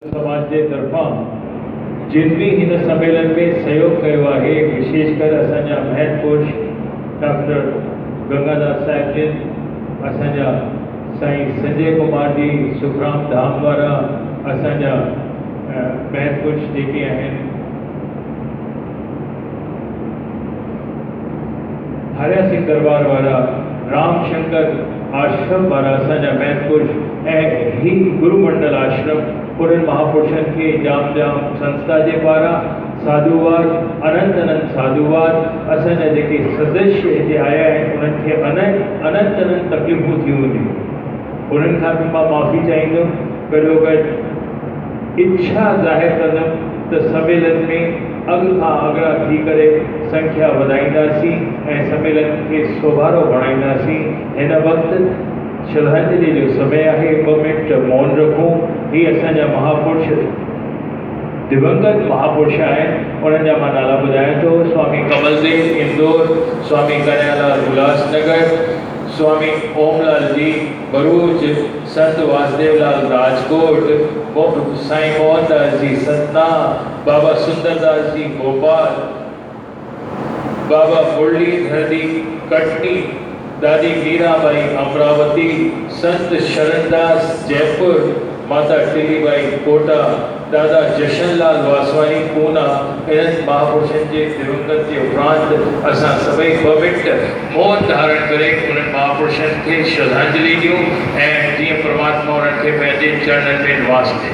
समाज के तरफा जिन भी हिन सम्मेलन में सहयोग कयो आहे, विशेषकर असांजा महत्पुरुष डॉक्टर गंगादास साहिब जिन, असांजा साईं संजय कुमार जी सुखराम धाम वारा, असांजा महत्पुरुष जेके आहिनि हरिया सिंह दरबार वारा, राम शंकर आश्रम वारा असांजा महत्पुरुष ऐं ही गुरुमंडल आश्रम उन्हनि महापुरुषनि खे जाम जाम संस्था जे पारां साधुवाद अनंत साधुवाद असांजा जेके सदस्य हिते आया आहिनि उन्हनि खे अनंत तकलीफ़ूं थियूं हूंदियूं, उन्हनि खां बि मां माफ़ी चाहींदुमि। गॾोगॾु इच्छा ज़ाहिर कंदुमि त सम्मेलन में अॻु खां आगरा थी करे संख्या वधाईंदासीं ऐं सम्मेलन खे सोभारो बणाईंदासीं। हिन वक़्तु श्रद्धांजलि जो समय आहे, 2 मिनट मौन रखूं। ही असांजा महापुरुष दिवंगत महापुरुष आहिनि, उन्हनि जा मां नाला ॿुधायां थो। स्वामी कमलदेव इंदौर, स्वामी कन्हैयालाल उल्हासनगर, स्वामी ओमलाल जी भरूच, संत वासुदेवलाल राजकोट, साईं मोहनदास जी सतना, बाबा सुंदरदास जी भोपाल, बाबा मुरलीधर जी कटनी, दादी मीराबाई अमरावती, संत शरणदास जयपुर, माता टीलीबाई कोटा, दादा जशनलाल वासवानी पूना। इन्हनि महापुरुषनि जे दिवंगत जे उपरांत असां सभई 2 मिनट मौन धारण करे उन्हनि महापुरुषनि खे श्रद्धांजलि ॾियूं ऐं जीअं परमात्मा उन्हनि खे पंहिंजे चरणनि में निवास ॾे।